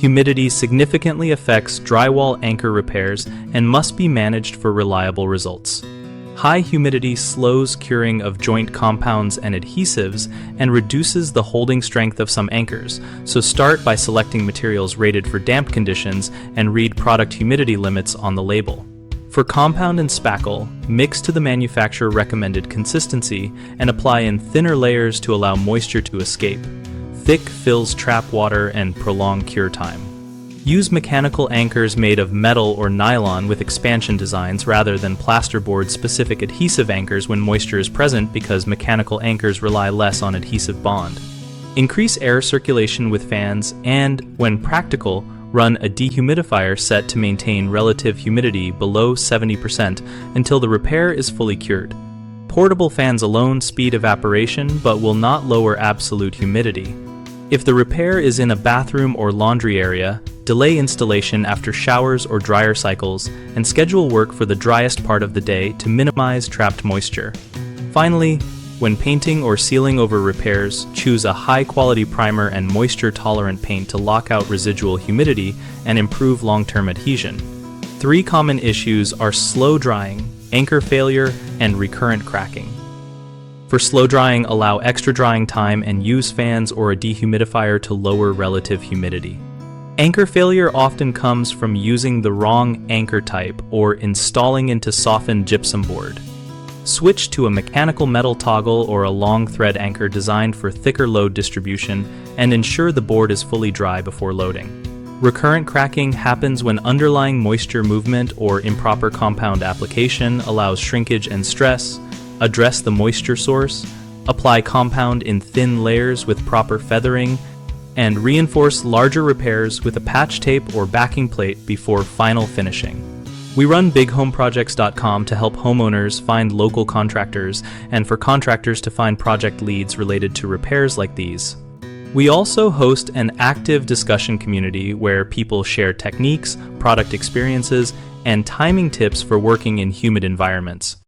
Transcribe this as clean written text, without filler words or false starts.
Humidity significantly affects drywall anchor repairs and must be managed for reliable results. High humidity slows curing of joint compounds and adhesives and reduces the holding strength of some anchors, so start by selecting materials rated for damp conditions and read product humidity limits on the label. For compound and spackle, mix to the manufacturer recommended consistency and apply in thinner layers to allow moisture to escape. Thick fills trap water and prolong cure time. Use mechanical anchors made of metal or nylon with expansion designs rather than plasterboard-specific adhesive anchors when moisture is present because mechanical anchors rely less on adhesive bond. Increase air circulation with fans and, when practical, run a dehumidifier set to maintain relative humidity below 70% until the repair is fully cured. Portable fans alone speed evaporation but will not lower absolute humidity. If the repair is in a bathroom or laundry area, delay installation after showers or dryer cycles, and schedule work for the driest part of the day to minimize trapped moisture. Finally, when painting or sealing over repairs, choose a high-quality primer and moisture-tolerant paint to lock out residual humidity and improve long-term adhesion. 3 common issues are slow drying, anchor failure, and recurrent cracking. For slow drying, allow extra drying time and use fans or a dehumidifier to lower relative humidity. Anchor failure often comes from using the wrong anchor type or installing into softened gypsum board. Switch to a mechanical metal toggle or a long thread anchor designed for thicker load distribution and ensure the board is fully dry before loading. Recurrent cracking happens when underlying moisture movement or improper compound application allows shrinkage and stress. Address the moisture source, apply compound in thin layers with proper feathering, and reinforce larger repairs with a patch tape or backing plate before final finishing. We run bighomeprojects.com to help homeowners find local contractors and for contractors to find project leads related to repairs like these. We also host an active discussion community where people share techniques, product experiences, and timing tips for working in humid environments.